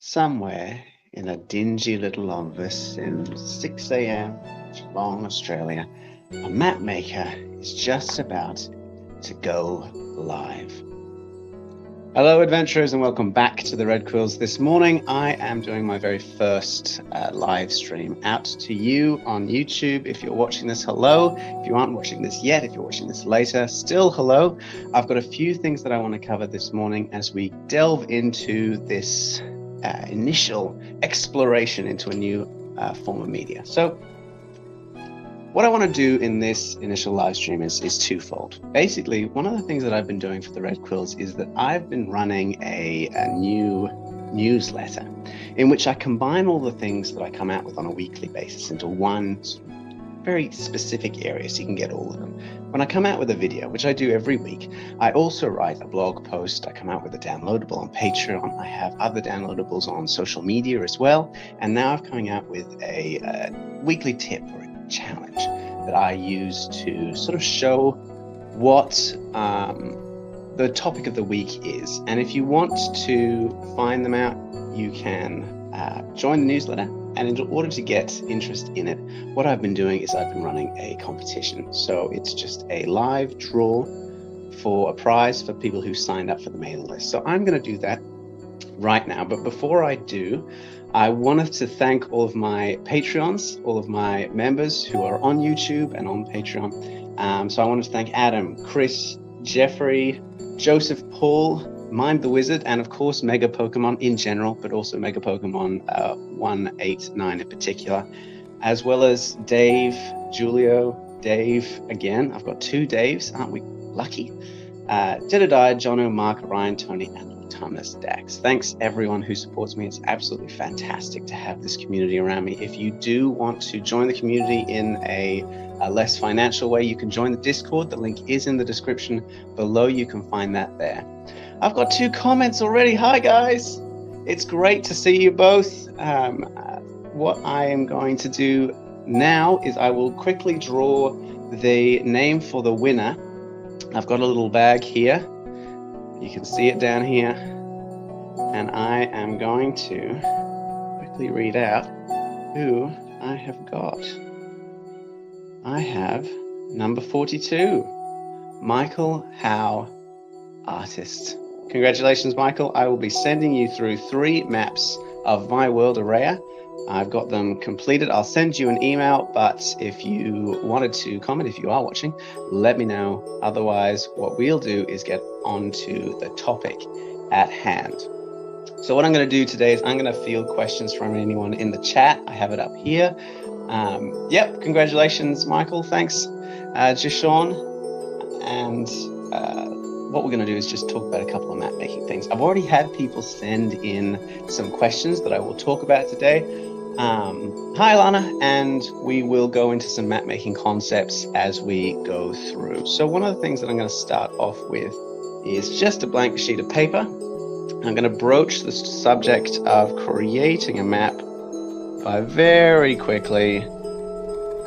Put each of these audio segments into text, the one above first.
Somewhere in a dingy little office in 6 a.m. Geelong, Australia, a map maker is just about to go live. Hello adventurers and welcome back to the Red Quills. This morning I am doing my very first live stream out to you on YouTube. If you're watching this, hello. If you aren't watching this yet, if you're watching this later, still hello. I've got a few things that I want to cover this morning as we delve into this initial exploration into a new form of media. So what I want to do in this initial live stream is twofold. Basically, one of the things that I've been doing for the Red Quills is that I've been running a new newsletter in which I combine all the things that I come out with on a weekly basis into one very specific area so you can get all of them. When I come out with a video, which I do every week, I also write a blog post. I come out with a downloadable on Patreon. I have other downloadables on social media as well. And now I'm coming out with a weekly tip or a challenge that I use to sort of show what the topic of the week is. And if you want to find them out, you can join the newsletter. And in order to get interest in it, what I've been doing is I've been running a competition. So it's just a live draw for a prize for people who signed up for the mailing list. So I'm going to do that right now. But before I do, I wanted to thank all of my Patreons, all of my members who are on YouTube and on Patreon. So I wanted to thank Adam, Chris, Jeffrey, Joseph, Paul, Mind the Wizard, and of course Mega Pokemon in general, but also Mega Pokemon 189 in particular, as well as Dave, Julio, Dave again. I've got two Daves, aren't we lucky? Jedediah, Jono, Mark, Ryan, Tony, and Thomas Dax. Thanks everyone who supports me. It's absolutely fantastic to have this community around me. If you do want to join the community in a less financial way, you can join the Discord. The link is in the description below. You can find that there. I've got 2 comments already. Hi guys, it's great to see you both. What I am going to do now is I will quickly draw the name for the winner. I've got a little bag here. You can see it down here. And I am going to quickly read out who I have got. I have number 42, Michael Howe, artist. Congratulations, Michael. I will be sending you through 3 maps of My World Array. I've got them completed. I'll send you an email, but if you wanted to comment, if you are watching, let me know. Otherwise, what we'll do is get onto the topic at hand. So what I'm going to do today is I'm going to field questions from anyone in the chat. I have it up here. Yep, congratulations, Michael. Thanks, Jishawn. And what we're going to do is just talk about a couple of map making things. I've already had people send in some questions that I will talk about today. Hi, Lana, and we will go into some map making concepts as we go through. So one of the things that I'm going to start off with is just a blank sheet of paper. I'm going to broach the subject of creating a map by very quickly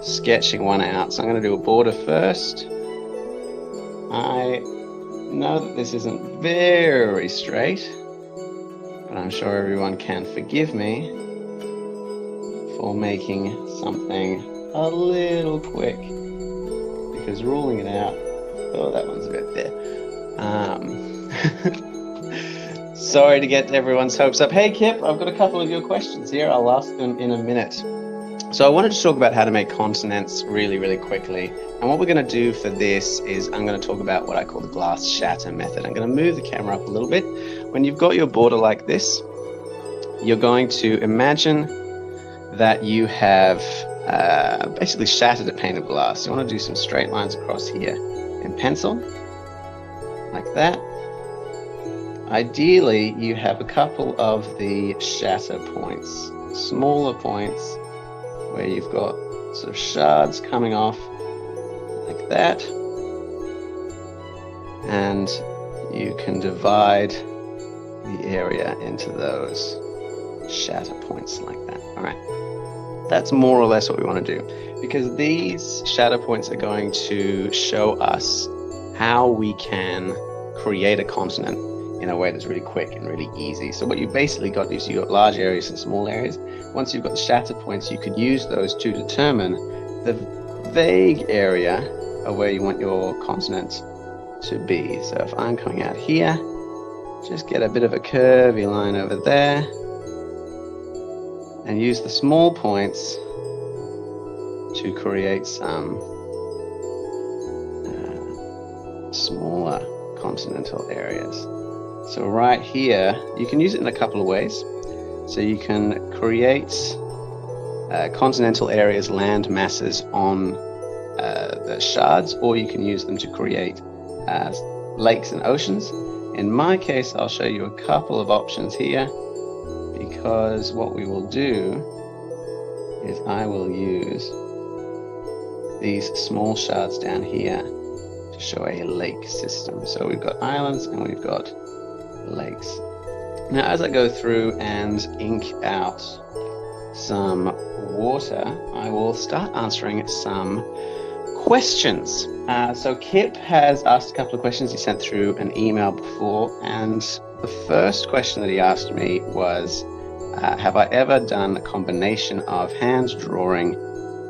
sketching one out. So I'm going to do a border first. I know that this isn't very straight, but I'm sure everyone can forgive me for making something a little quick, because ruling it out, oh, that one's a bit there. Sorry to get everyone's hopes up. Hey Kip, I've got a couple of your questions here. I'll ask them in a minute. So I wanted to talk about how to make continents really quickly. And what we're going to do for this is I'm going to talk about what I call the glass shatter method. I'm going to move the camera up a little bit. When you've got your border like this, you're going to imagine that you have basically shattered a pane of glass. You want to do some straight lines across here in pencil, like that. Ideally, you have a couple of the shatter points, smaller points, where you've got sort of shards coming off like that, and you can divide the area into those shatter points like that. All right, that's more or less what we want to do, because these shatter points are going to show us how we can create a continent in a way that's really quick and really easy. So what you basically got is you got large areas and small areas. Once you've got the shatter points, you could use those to determine the vague area of where you want your continent to be. So if I'm coming out here, just get a bit of a curvy line over there and use the small points to create some smaller continental areas. So right here, you can use it in a couple of ways. So you can create continental areas, land masses on the shards, or you can use them to create lakes and oceans. In my case, I'll show you a couple of options here, because what we will do is I will use these small shards down here to show a lake system. So we've got islands and we've got lakes. Now, as I go through and ink out some water, I will start answering some questions. So Kip has asked a couple of questions. He sent through an email before, and the first question that he asked me was, have I ever done a combination of hand drawing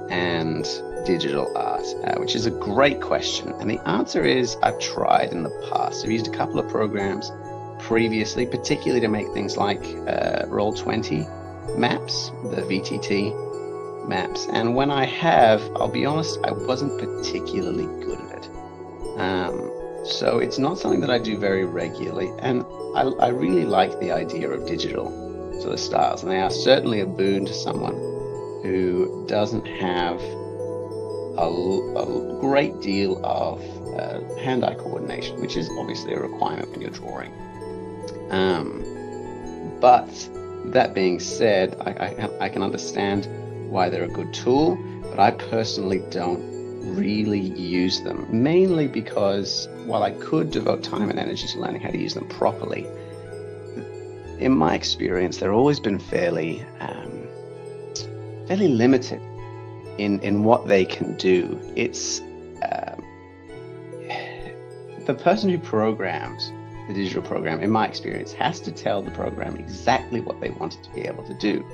and digital art? Which is a great question, and the answer is I've tried in the past. I've used a couple of programs previously, particularly to make things like Roll20 maps, the VTT maps, and when I have, I'll be honest, I wasn't particularly good at it. So it's not something that I do very regularly, and I really like the idea of digital sort of styles, and they are certainly a boon to someone who doesn't have a great deal of hand-eye coordination, which is obviously a requirement when you're drawing. But that being said, I can understand why they're a good tool, but I personally don't really use them, mainly because while I could devote time and energy to learning how to use them properly, in my experience, they've always been fairly limited in what they can do. It's the person who programs the digital program, in my experience, has to tell the program exactly what they want it to be able to do.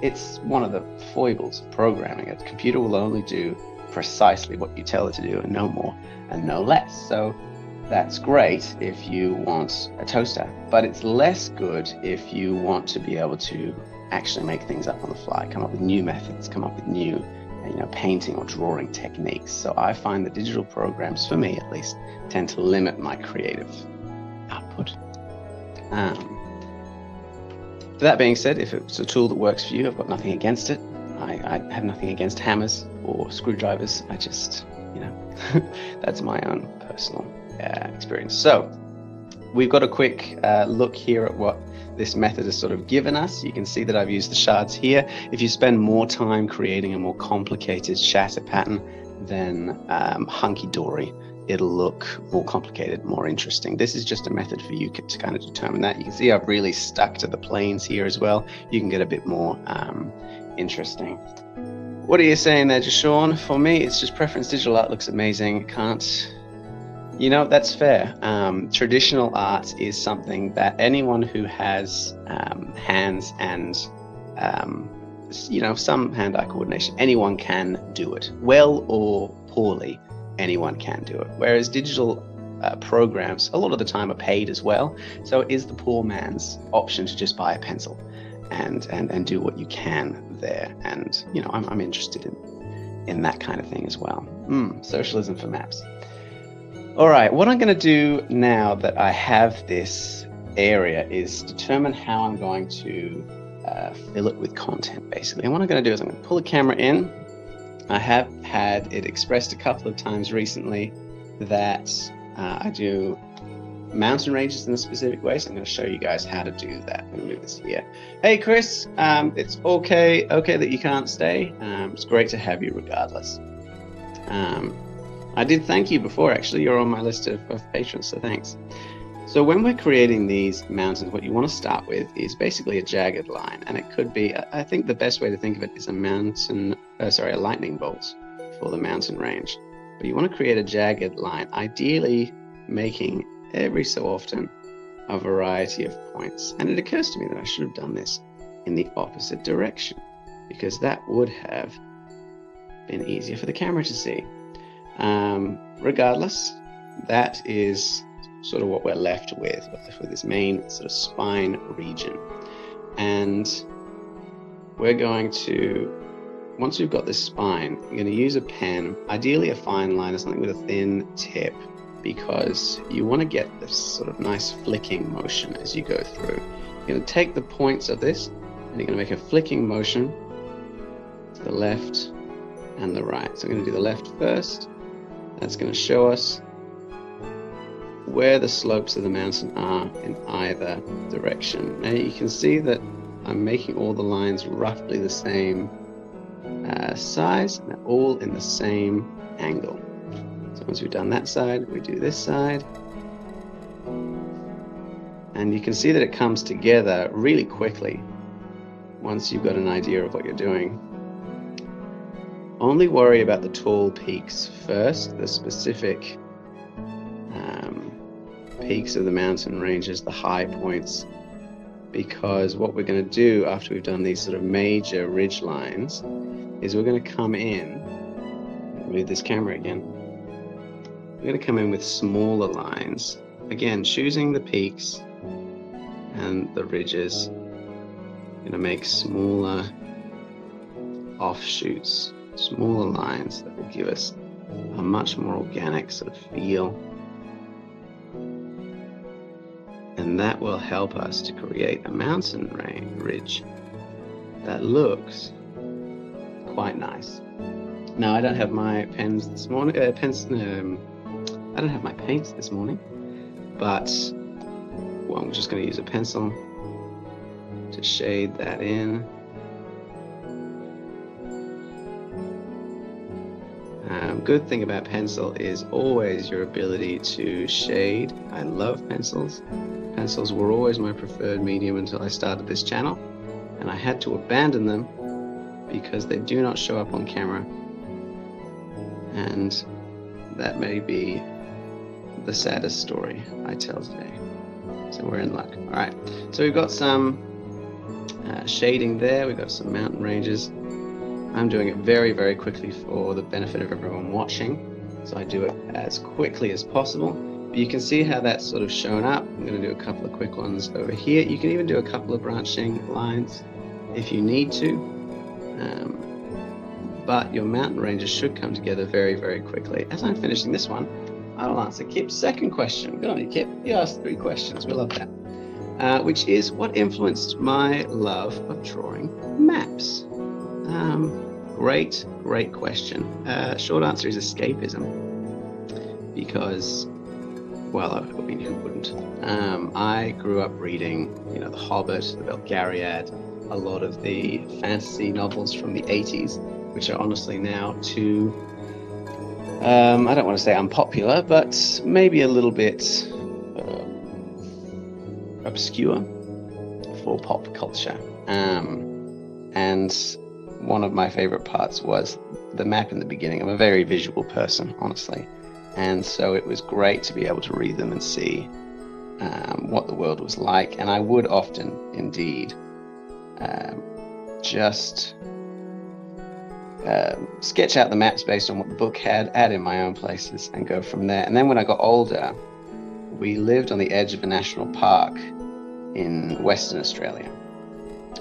It's one of the foibles of programming. A computer will only do precisely what you tell it to do, and no more and no less. So that's great if you want a toaster, but it's less good if you want to be able to actually make things up on the fly, come up with new methods, come up with new painting or drawing techniques. So I find the digital programs, for me at least, tend to limit my creative output. That being said, if it's a tool that works for you, I've got nothing against it. I have nothing against hammers or screwdrivers. I just, that's my own personal experience. So we've got a quick look here at what this method has sort of given us. You can see that I've used the shards here. If you spend more time creating a more complicated shatter pattern, then hunky-dory. It'll look more complicated, more interesting. This is just a method for you to kind of determine that. You can see I've really stuck to the planes here as well. You can get a bit more interesting. What are you saying there, Jashawn? For me, it's just preference. Digital art looks amazing. Can't, that's fair. Traditional art is something that anyone who has hands and, some hand-eye coordination, anyone can do it. Well or poorly, anyone can do it. Whereas digital programs, a lot of the time, are paid as well. So it is the poor man's option to just buy a pencil and do what you can there. And, I'm interested in that kind of thing as well. Socialism for maps. All right, what I'm going to do now that I have this area is determine how I'm going to fill it with content, basically. And what I'm going to do is I'm going to pull the camera in. I have had it expressed a couple of times recently that I do mountain ranges in a specific way, so I'm going to show you guys how to do that. I'm going to move this here. Hey Chris, it's okay that you can't stay. It's great to have you regardless. I did thank you before, actually. You're on my list of patrons, so thanks. So when we're creating these mountains, what you want to start with is basically a jagged line, and it could be, I think the best way to think of it is a lightning bolt for the mountain range. But you want to create a jagged line, ideally making every so often a variety of points. And it occurs to me that I should have done this in the opposite direction, because that would have been easier for the camera to see. Regardless, that is sort of what we're left with this main sort of spine region. And we're going to, once we've got this spine, you're going to use a pen, ideally a fine line or something with a thin tip, because you want to get this sort of nice flicking motion as you go through. You're going to take the points of this and you're going to make a flicking motion to the left and the right. So I'm going to do the left first. That's going to show us where the slopes of the mountain are in either direction. Now you can see that I'm making all the lines roughly the same size, and they're all in the same angle. So once we've done that side, we do this side. And you can see that it comes together really quickly once you've got an idea of what you're doing. Only worry about the tall peaks first, the specific peaks of the mountain ranges, the high points, because what we're going to do after we've done these sort of major ridge lines is we're going to come in, move this camera again, we're going to come in with smaller lines, again choosing the peaks and the ridges. Going to make smaller offshoots, smaller lines that will give us a much more organic sort of feel. And that will help us to create a mountain ridge that looks quite nice. Now I don't have my pens this morning, I don't have my paints this morning, but well, I'm just going to use a pencil to shade that in. Good thing about pencil is always your ability to shade. I love pencils. Pencils were always my preferred medium until I started this channel, and I had to abandon them because they do not show up on camera, and that may be the saddest story I tell today. So we're in luck. All right, so we've got some shading there. We've got some mountain ranges. I'm doing it very, very quickly for the benefit of everyone watching, so I do it as quickly as possible. But you can see how that's sort of shown up. I'm going to do a couple of quick ones over here. You can even do a couple of branching lines if you need to, but your mountain ranges should come together very, very quickly. As I'm finishing this one, I will answer Kip's second question. Good on you, Kip. You asked 3 questions. We love that. Which is, what influenced my love of drawing maps? Great question. Short answer is escapism, because, well, I mean, who wouldn't? I grew up reading, The Hobbit, the Belgariad, a lot of the fantasy novels from the 80s, which are honestly now too, I don't want to say unpopular, but maybe a little bit obscure for pop culture. And one of my favorite parts was the map in the beginning. I'm a very visual person, honestly. And so it was great to be able to read them and see what the world was like. And I would often, indeed, just sketch out the maps based on what the book had, add in my own places, and go from there. And then when I got older, we lived on the edge of a national park in Western Australia,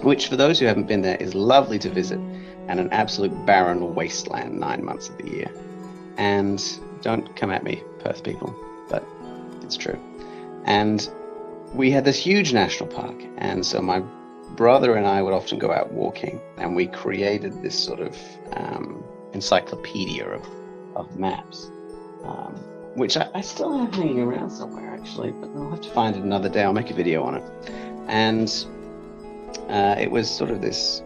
which, for those who haven't been there, is lovely to visit, and an absolute barren wasteland 9 months of the year. And don't come at me, Perth people, but it's true. And we had this huge national park, and so my brother and I would often go out walking, and we created this sort of encyclopedia of maps, which I still have hanging around somewhere, actually, but I'll have to find it another day. I'll make a video on it. And it was sort of this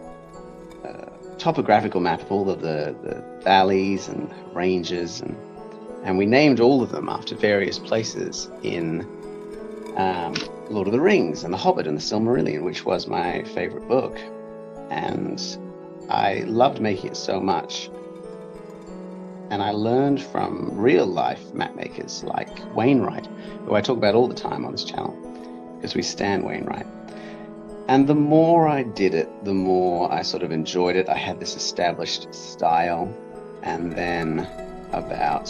topographical map of all of the valleys and ranges, and we named all of them after various places in Lord of the Rings and The Hobbit and The Silmarillion, which was my favorite book. And I loved making it so much. And I learned from real life map makers like Wainwright, who I talk about all the time on this channel, because we stand Wainwright. And the more I did it, the more I sort of enjoyed it. I had this established style. And then about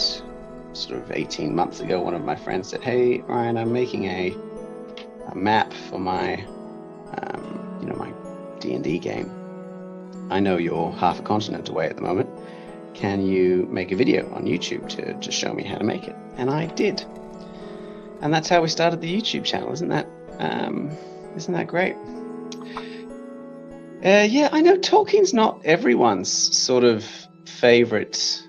sort of 18 months ago, one of my friends said, "Hey, Ryan, I'm making a map for my, my D&D game. I know you're half a continent away at the moment. Can you make a video on YouTube to show me how to make it?" And I did. And that's how we started the YouTube channel. Isn't that great? Yeah, I know Tolkien's not everyone's sort of favorite,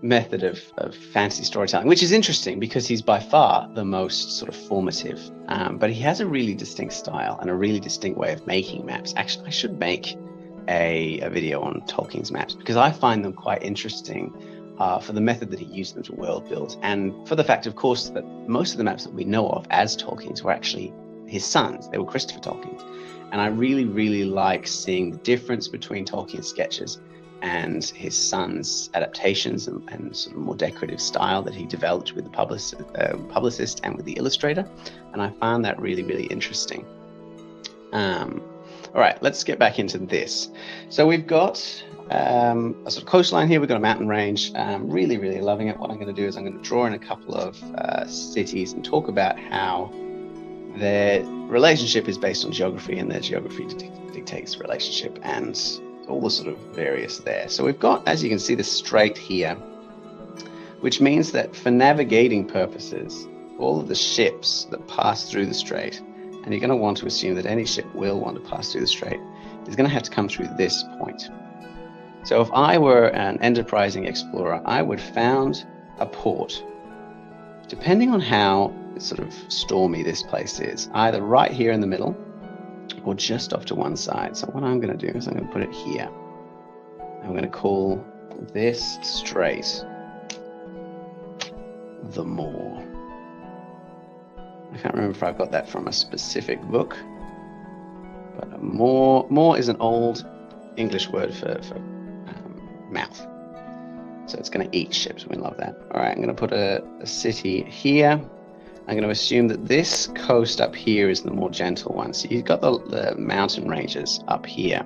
method of fantasy storytelling, which is interesting because he's by far the most sort of formative. But he has a really distinct style and a really distinct way of making maps. Actually, I should make a video on Tolkien's maps because I find them quite interesting for the method that he used them to world build, and for the fact, of course, that most of the maps that we know of as Tolkien's were actually his sons. They were Christopher Tolkien's. And I really, really like seeing the difference between Tolkien's sketches and his son's adaptations and sort of more decorative style that he developed with the publicist and with the illustrator. And I found that really, really interesting. All right, let's get back into this. So we've got a sort of coastline here. We've got a mountain range. Really, really loving it. What I'm going to do is I'm going to draw in a couple of cities and talk about how their relationship is based on geography, and their geography dictates relationship, and all the sort of various there. So we've got, as you can see, the strait here, which means that for navigating purposes, all of the ships that pass through the strait, and you're going to want to assume that any ship will want to pass through the strait, is going to have to come through this point. So if I were an enterprising explorer, I would found a port, depending on how sort of stormy this place is, either right here in the middle or just off to one side. So what I'm going to do is I'm going to put it here. I'm going to call this strait the Moor. I can't remember if I've got that from a specific book, but a moor is an old English word for mouth. So it's going to eat ships. We love that. All right, I'm going to put a city here. I'm going to assume that this coast up here is the more gentle one. So you've got the mountain ranges up here,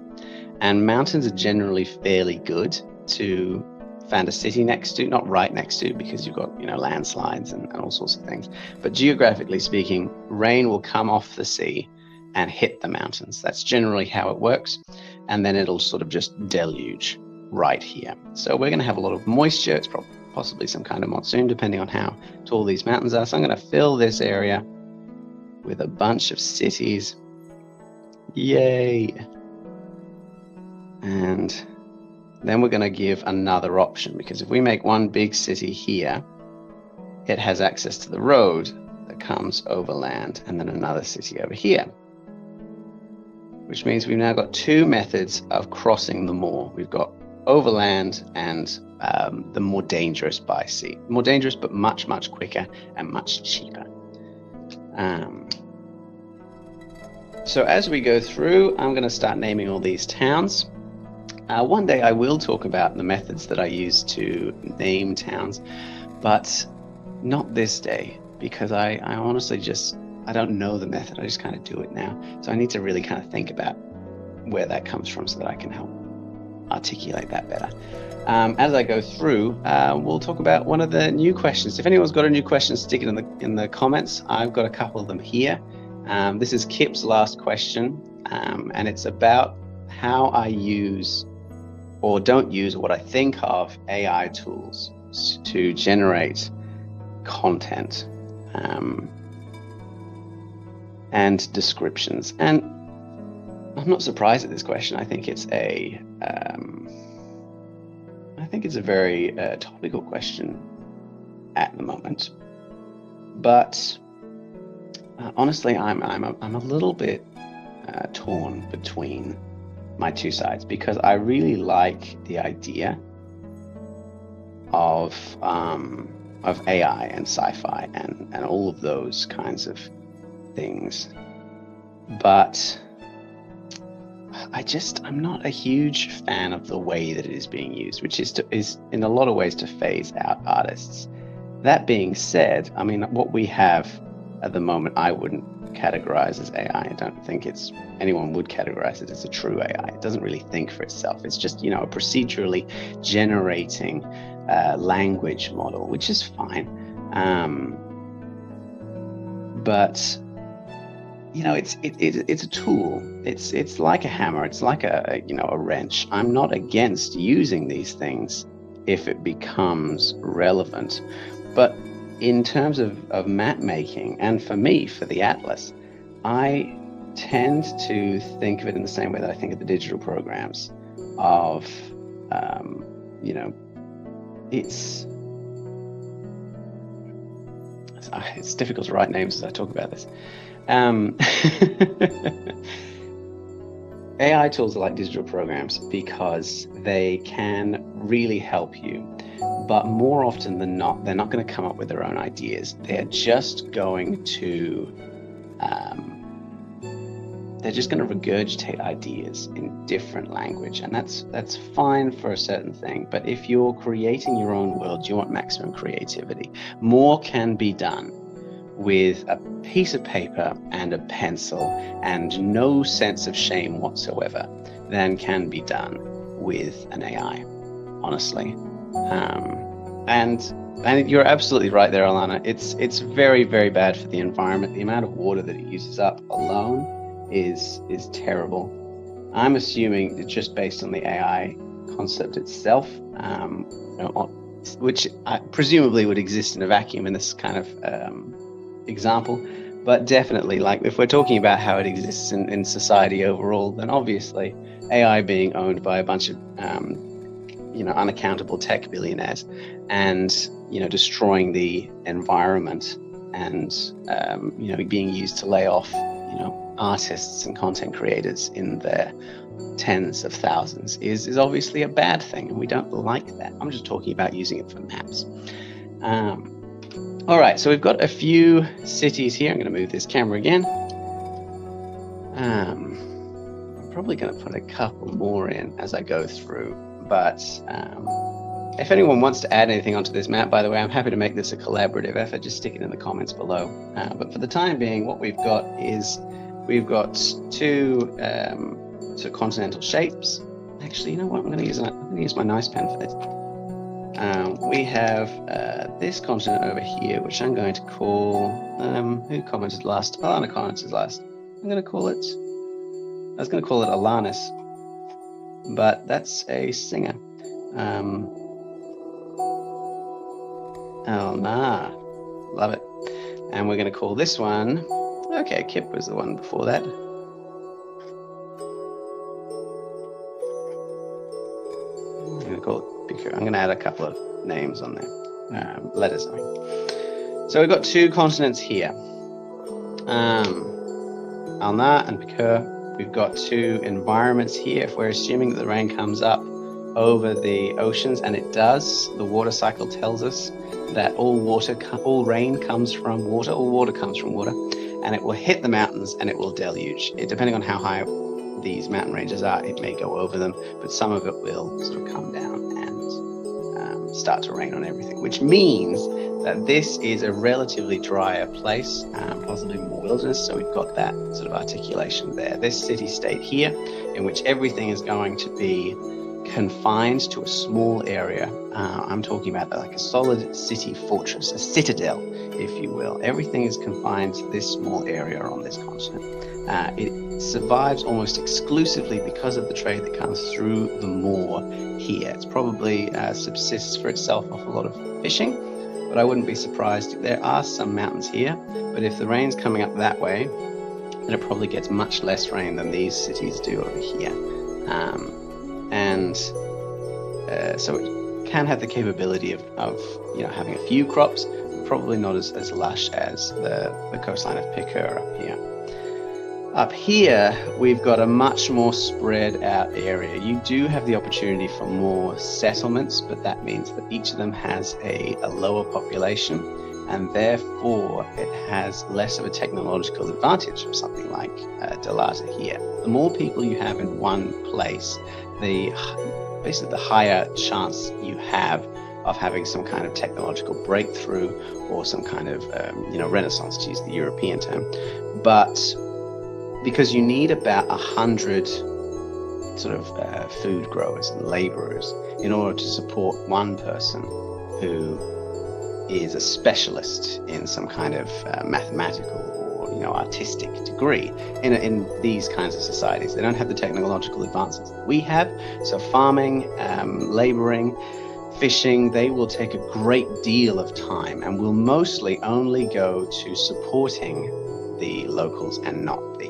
and mountains are generally fairly good to found a city next to, not right next to, because you've got landslides and all sorts of things. But geographically speaking, rain will come off the sea and hit the mountains. That's generally how it works, and then it'll sort of just deluge right here. So we're going to have a lot of moisture. It's possibly some kind of monsoon, depending on how tall these mountains are. So I'm going to fill this area with a bunch of cities. Yay! And then we're going to give another option, because if we make one big city here, it has access to the road that comes overland, and then another city over here, which means we've now got two methods of crossing the moor. We've got overland and the more dangerous by sea. More dangerous, but much, much quicker and much cheaper. So as we go through, I'm going to start naming all these towns. One day I will talk about the methods that I use to name towns, but not this day, because I honestly I don't know the method. I just kind of do it now. So I need to really kind of think about where that comes from so that I can help articulate that better. As I go through, we'll talk about one of the new questions. If anyone's got a new question, stick it in the comments. I've got a couple of them here. This is Kip's last question, and it's about how I use or don't use what I think of AI tools to generate content and descriptions. And I'm not surprised at this question. I think it's a very topical question at the moment. But honestly, I'm a little bit torn between my two sides, because I really like the idea of AI and sci-fi and all of those kinds of things, but I'm not a huge fan of the way that it is being used, which is in a lot of ways to phase out artists. That being said, I mean, what we have at the moment, I wouldn't categorize as AI. I don't think anyone would categorize it as a true AI. It doesn't really think for itself. It's just, a procedurally generating language model, which is fine. But it's a tool. It's like a hammer. It's like a wrench. I'm not against using these things if it becomes relevant, but in terms of map making, and for me, for the Atlas, I tend to think of it in the same way that I think of the digital programs of, it's difficult to write names as I talk about this. AI tools are like digital programs because they can really help you. But more often than not, they're not going to come up with their own ideas. They're just going to regurgitate ideas in different language, and that's fine for a certain thing. But if you're creating your own world, you want maximum creativity. More can be done with a piece of paper and a pencil and no sense of shame whatsoever than can be done with an AI, honestly. And you're absolutely right there, Alana. It's very, very bad for the environment. The amount of water that it uses up alone is terrible. I'm assuming that just based on the AI concept itself, which presumably would exist in a vacuum in this kind of example, but definitely, like, if we're talking about how it exists in society overall, then obviously AI being owned by a bunch of unaccountable tech billionaires and destroying the environment and being used to lay off artists and content creators in their tens of thousands is obviously a bad thing, and we don't like that. I'm just talking about using it for maps. All right, so we've got a few cities here. I'm going to move this camera again. I'm probably going to put a couple more in as I go through, but if anyone wants to add anything onto this map, by the way, I'm happy to make this a collaborative effort. Just stick it in the comments below. But for the time being, what we've got is we've got two continental shapes. Actually, you know what? I'm going to use my nice pen for this. We have this continent over here, which I'm going to call, who commented last? Alana commented last. I was going to call it Alanis, but that's a singer. Oh, nah, love it. And we're going to call this one, okay, Kip was the one before that. I'm going to call it Piku. I'm going to add a couple of names on there, letters, I mean. So we've got two continents here, Alna and Pikur. We've got two environments here. If we're assuming that the rain comes up over the oceans, and it does, the water cycle tells us that all rain comes from water, all water comes from water, and it will hit the mountains and it will deluge. Depending on how high these mountain ranges are, it may go over them, but some of it will sort of come down and start to rain on everything, which means that this is a relatively drier place, possibly more wilderness. So we've got that sort of articulation there. This city-state here, in which everything is going to be confined to a small area. I'm talking about like a solid city fortress, a citadel, if you will. Everything is confined to this small area on this continent. It survives almost exclusively because of the trade that comes through the moor here. It's probably subsists for itself off a lot of fishing, but I wouldn't be surprised. There are some mountains here, but if the rain's coming up that way, then it probably gets much less rain than these cities do over here. So it can have the capability of having a few crops, but probably not as lush as the coastline of Pikur up here. Up here, we've got a much more spread out area. You do have the opportunity for more settlements, but that means that each of them has a lower population, and therefore it has less of a technological advantage of something like Delata here. The more people you have in one place, basically the higher chance you have of having some kind of technological breakthrough or some kind of renaissance, to use the European term. But because you need about 100 sort of food growers and laborers in order to support one person who is a specialist in some kind of mathematical or artistic degree. In these kinds of societies, they don't have the technological advances that we have. So farming, laboring, fishing, they will take a great deal of time and will mostly only go to supporting the locals and not the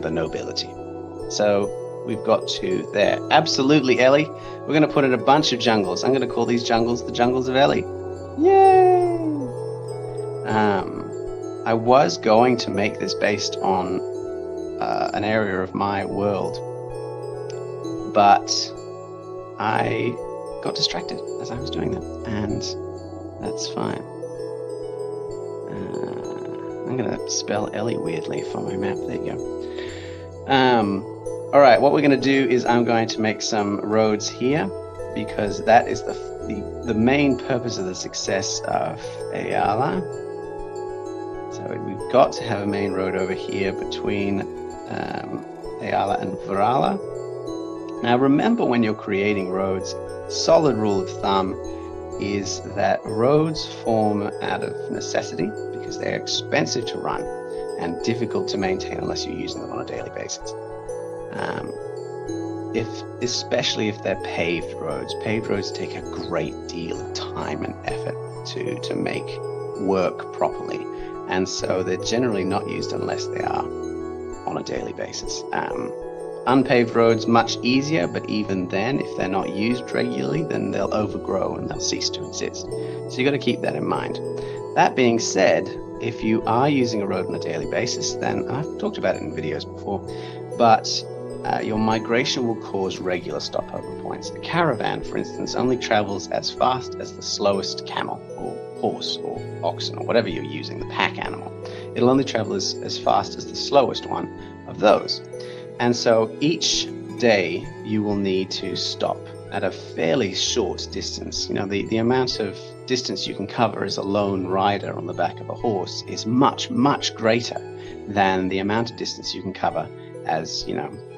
the nobility. So we've got to there. Absolutely, Ellie. We're going to put in a bunch of jungles. I'm going to call these jungles the jungles of Ellie. Yay! I was going to make this based on an area of my world, but I got distracted as I was doing that, and that's fine. I'm going to spell Ellie weirdly for my map. There you go. All right, what we're going to do is I'm going to make some roads here, because that is the main purpose of the success of Ayala. So we've got to have a main road over here between Ayala and Varala. Now remember, when you're creating roads, solid rule of thumb is that roads form out of necessity because they're expensive to run and difficult to maintain unless you're using them on a daily basis. Especially if they're paved roads take a great deal of time and effort to make work properly, and so they're generally not used unless they are on a daily basis. Unpaved roads, much easier, but even then, if they're not used regularly, then they'll overgrow and they'll cease to exist. So you've got to keep that in mind. That being said, if you are using a road on a daily basis, then, and I've talked about it in videos before, but your migration will cause regular stopover points. A caravan, for instance, only travels as fast as the slowest camel or horse or oxen or whatever you're using, the pack animal. It'll only travel as fast as the slowest one of those. And so each day you will need to stop at a fairly short distance. The amount of distance you can cover as a lone rider on the back of a horse is much, much greater than the amount of distance you can cover as,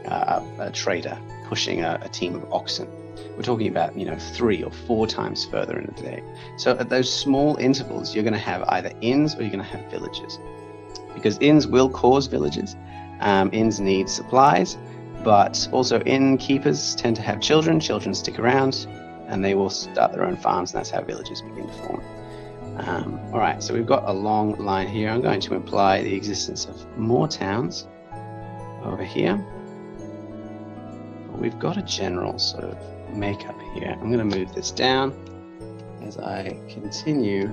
a trader pushing a team of oxen. We're talking about, 3 or 4 times further in a day. So at those small intervals, you're going to have either inns or you're going to have villages, because inns will cause villages. Inns need supplies, but also innkeepers tend to have children. Children stick around and they will start their own farms, and that's how villages begin to form. All right, so we've got a long line here. I'm going to imply the existence of more towns over here. We've got a general sort of makeup here. I'm going to move this down as I continue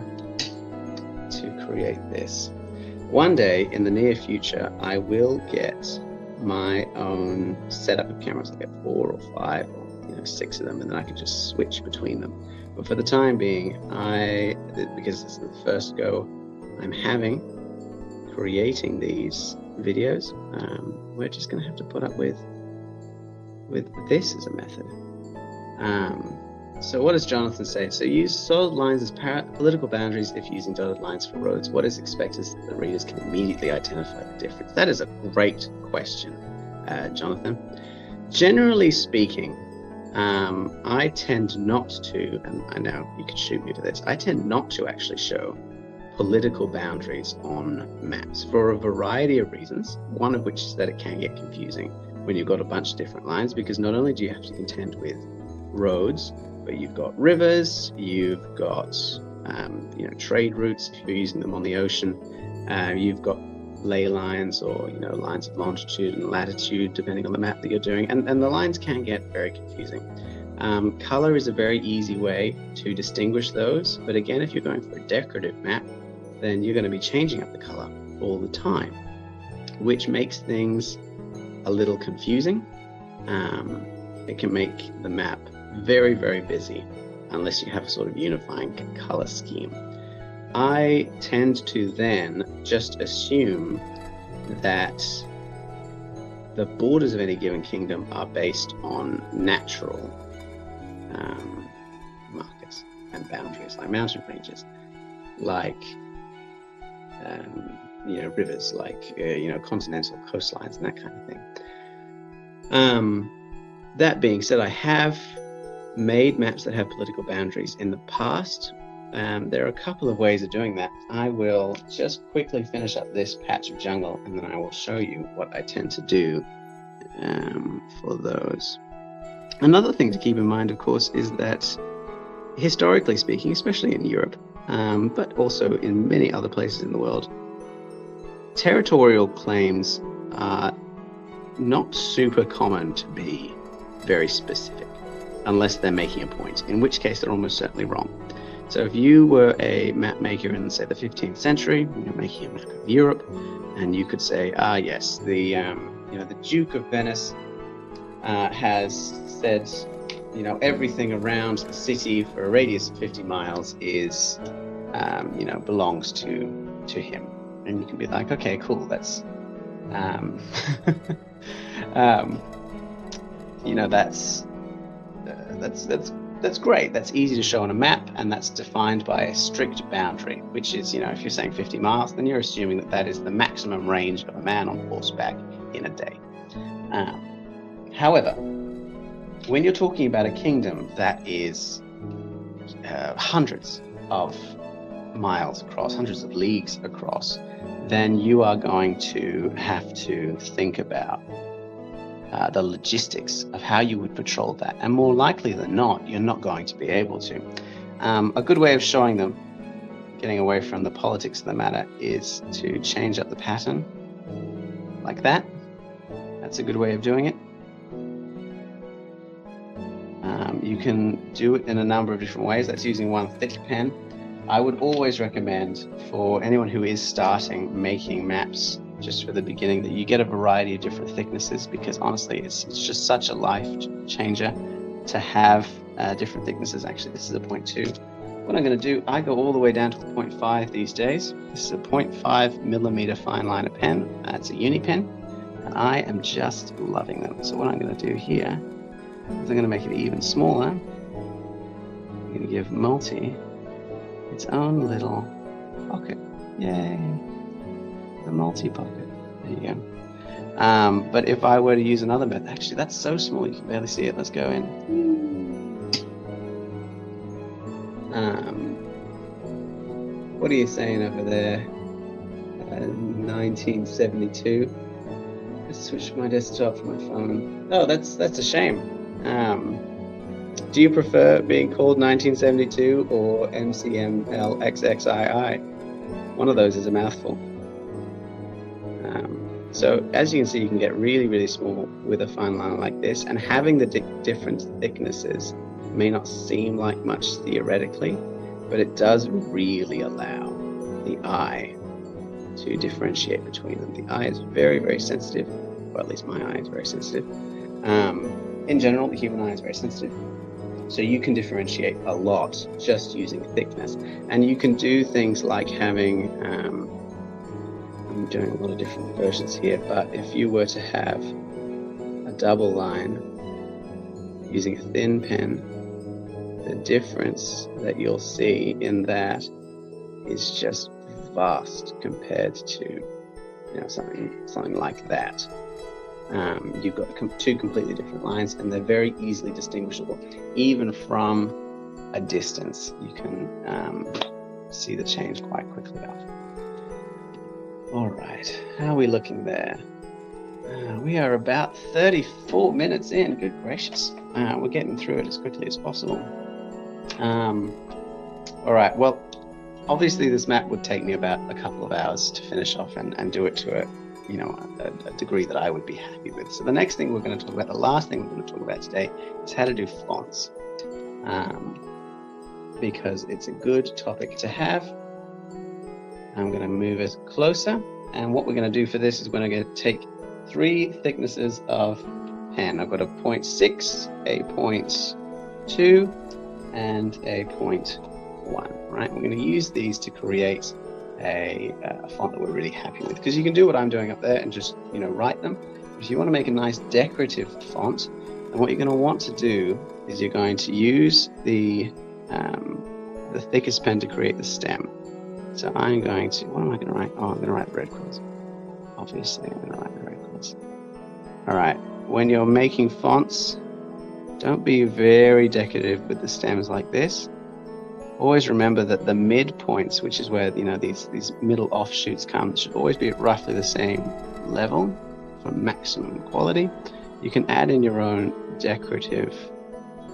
to create this. One day in the near future, I will get my own setup of cameras. I'll get 4 or 5 or 6 of them, and then I can just switch between them. But for the time being, because this is the first go I'm having creating these videos, we're just going to have to put up with this as a method. So what does Jonathan say? So use solid lines as political boundaries if using dotted lines for roads. What is expected is that the readers can immediately identify the difference? That is a great question, Jonathan. Generally speaking, I tend not to, and I know you could shoot me for this, I tend not to actually show political boundaries on maps for a variety of reasons, one of which is that it can get confusing when you've got a bunch of different lines, because not only do you have to contend with roads, but you've got rivers, you've got trade routes if you're using them on the ocean, you've got ley lines or lines of longitude and latitude depending on the map that you're doing, and the lines can get very confusing. Color is a very easy way to distinguish those, but again, if you're going for a decorative map, then you're going to be changing up the color all the time, which makes things a little confusing. It can make the map very, very busy unless you have a sort of unifying color scheme. I tend to then just assume that the borders of any given kingdom are based on natural markers and boundaries, like mountain ranges, like rivers, like continental coastlines and that kind of thing. That being said, I have made maps that have political boundaries in the past. There are a couple of ways of doing that. I will just quickly finish up this patch of jungle, and then I will show you what I tend to do for those. Another thing to keep in mind, of course, is that historically speaking, especially in Europe, but also in many other places in the world, territorial claims are not super common to be very specific, unless they're making a point, in which case they're almost certainly wrong. So if you were a map maker in, say, the 15th century, you're making a map of Europe, and you could say, yes, the Duke of Venice has said, everything around the city for a radius of 50 miles is, belongs to him. And you can be like, okay, cool, that's, that's great. That's easy to show on a map, and that's defined by a strict boundary, which is, if you're saying 50 miles, then you're assuming that is the maximum range of a man on horseback in a day. However, when you're talking about a kingdom that is hundreds of miles across, hundreds of leagues across, then you are going to have to think about the logistics of how you would patrol that. And more likely than not, you're not going to be able to. A good way of showing them, getting away from the politics of the matter, is to change up the pattern like that. That's a good way of doing it. You can do it in a number of different ways. That's using one thick pen. I would always recommend for anyone who is starting making maps just for the beginning that you get a variety of different thicknesses, because honestly it's just such a life changer to have different thicknesses. Actually, this is a 0.2. What I'm going to do, I go all the way down to the 0.5 these days. This is a 0.5 millimeter fine liner pen. It's a uni pen, and I am just loving them. So what I'm going to do here is I'm going to make it even smaller. I'm going to give Multi its own little pocket. Yay! The Multi pocket. There you go. But if I were to use another method, actually that's so small you can barely see it. Let's go in. What are you saying over there? 1972. Let's switch my desktop to my phone. Oh, that's a shame. Do you prefer being called 1972 or MCMLXXII? One of those is a mouthful. So as you can see, you can get really, really small with a fine liner like this, and having the different thicknesses may not seem like much theoretically, but it does really allow the eye to differentiate between them. The eye is very, very sensitive, or at least my eye is very sensitive. In general, the human eye is very sensitive. So you can differentiate a lot just using thickness. And you can do things like having, I'm doing a lot of different versions here, but if you were to have a double line using a thin pen, the difference that you'll see in that is just vast compared to something like that. You've got two completely different lines, and they're very easily distinguishable. Even from a distance, you can see the change quite quickly off. All right, how are we looking there? We are about 34 minutes in. Good gracious. We're getting through it as quickly as possible. All right, well, obviously this map would take me about a couple of hours to finish off and do it to a degree that I would be happy with. So the next thing we're going to talk about, the last thing we're going to talk about today, is how to do fonts, because it's a good topic to have. I'm going to move it closer, and what we're going to do for this is we're going to take 3 thicknesses of pen. I've got a 0.6, a 0.2, and a 0.1. Right, we're going to use these to create a font that we're really happy with, because you can do what I'm doing up there and just write them. If you want to make a nice decorative font, And what you're going to want to do is you're going to use the thickest pen to create the stem. So I'm going to, what am I going to write? Oh, I'm going to write Red Quills. Obviously, I'm going to write the Red Quills. All right, when you're making fonts, don't be very decorative with the stems like this. Always remember that the midpoints, which is where these middle offshoots come, should always be at roughly the same level for maximum quality. You can add in your own decorative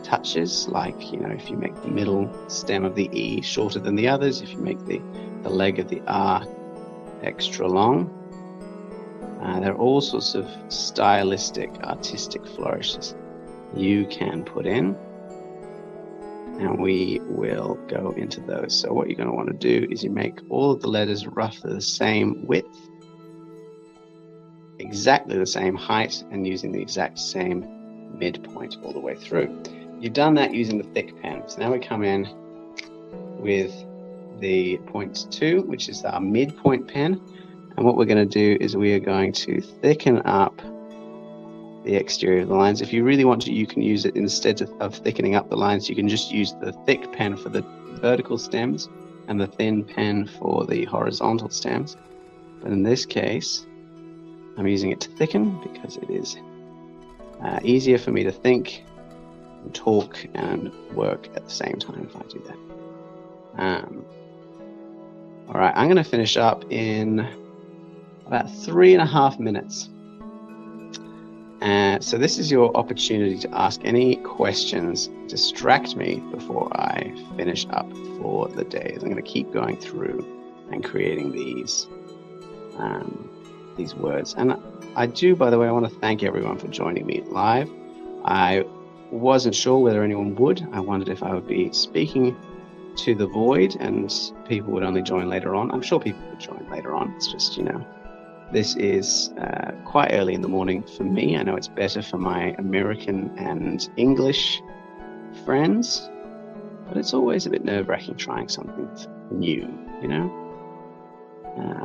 touches, like if you make the middle stem of the E shorter than the others, if you make the leg of the R extra long. There are all sorts of stylistic, artistic flourishes you can put in, and we will go into those. So what you're going to want to do is you make all of the letters roughly the same width, exactly the same height, and using the exact same midpoint all the way through. You've done that using the thick pen. So now we come in with the 0.2, which is our midpoint pen. And what we're going to do is we are going to thicken up the exterior of the lines. If you really want to, you can use it instead of thickening up the lines. You can just use the thick pen for the vertical stems and the thin pen for the horizontal stems. But in this case, I'm using it to thicken because it is easier for me to think and talk and work at the same time if I do that. All right, I'm going to finish up in about 3.5 minutes. So this is your opportunity to ask any questions, distract me before I finish up for the day. I'm going to keep going through and creating these words. And I do, by the way, I want to thank everyone for joining me live. I wasn't sure whether anyone would. I wondered if I would be speaking to the void and people would only join later on. I'm sure people would join later on. It's just, this is quite early in the morning for me. I know it's better for my American and English friends, but it's always a bit nerve-wracking trying something new,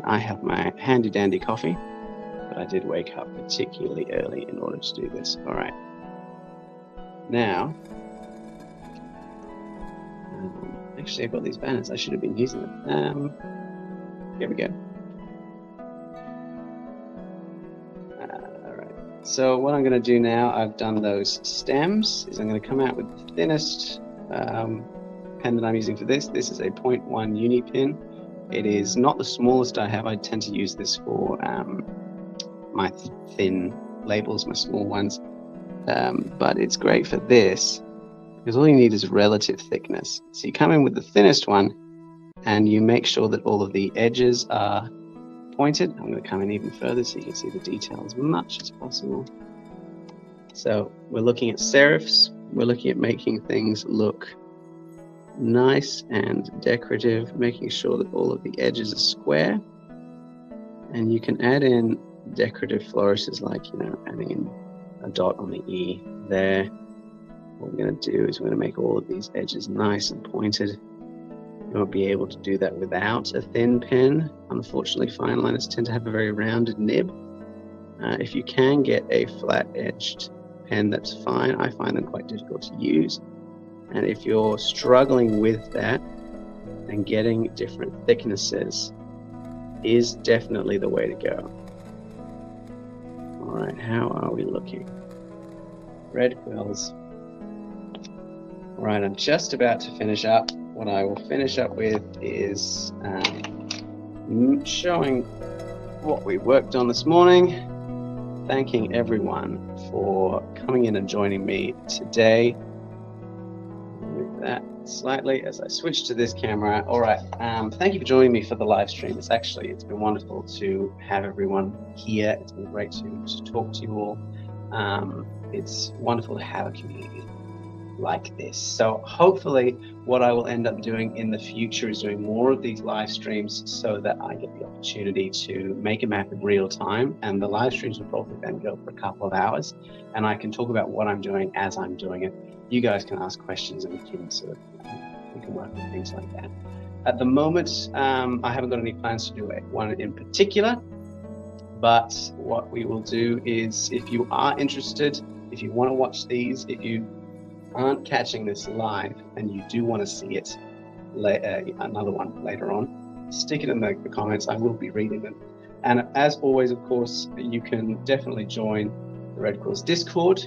I have my handy-dandy coffee, but I did wake up particularly early in order to do this. All right. Now, actually, I've got these banners. I should have been using them. Here we go. All right. So what I'm going to do now, I've done those stems, is I'm going to come out with the thinnest pen that I'm using for this. This is a 0.1 uni pin. It is not the smallest I have. I tend to use this for my thin labels, my small ones. But it's great for this because all you need is relative thickness. So you come in with the thinnest one and you make sure that all of the edges are pointed. I'm going to come in even further so you can see the detail as much as possible. So we're looking at serifs. We're looking at making things look nice and decorative, making sure that all of the edges are square. And you can add in decorative flourishes like, adding in a dot on the E there. What we're going to do is we're going to make all of these edges nice and pointed. You won't be able to do that without a thin pen. Unfortunately, fine liners tend to have a very rounded nib. If you can get a flat-edged pen, that's fine. I find them quite difficult to use. And if you're struggling with that, then getting different thicknesses is definitely the way to go. All right, how are we looking? Red Quills. All right, I'm just about to finish up. What I will finish up with is showing what we worked on this morning, thanking everyone for coming in and joining me today. Move that slightly as I switch to this camera. All right, thank you for joining me for the live stream. It's been wonderful to have everyone here. It's been great to talk to you all. It's wonderful to have a community like this. So hopefully what I will end up doing in the future is doing more of these live streams so that I get the opportunity to make a map in real time, and the live streams will probably then go for a couple of hours and I can talk about what I'm doing as I'm doing it. You guys can ask questions and we can work on things like that. At the moment, I haven't got any plans to do one in particular, but what we will do is, if you are interested, if you want to watch these, if you aren't catching this live and you do want to see it, another one later on, stick it in the comments. I will be reading them. And as always, of course, you can definitely join the Red Quills Discord.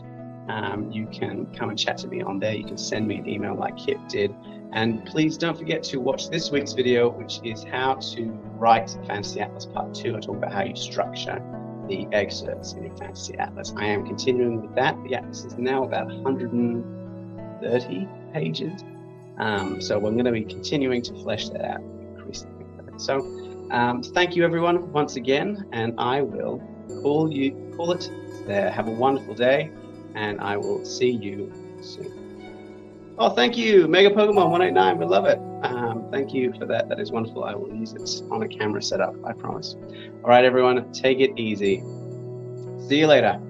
You can come and chat to me on there. You can send me an email like Kip did. And please don't forget to watch this week's video, which is how to write Fantasy Atlas Part 2 and talk about how you structure the excerpts in your Fantasy Atlas. I am continuing with that. The Atlas is now about 130 pages. So we're going to be continuing to flesh that out increasingly. So thank you everyone once again, and I will call it there. Have a wonderful day, and I will see you soon. Oh, thank you, Mega Pokemon 189. We love it. Thank you for that. That is wonderful. I will use it on a camera setup, I promise. All right, everyone, take it easy. See you later.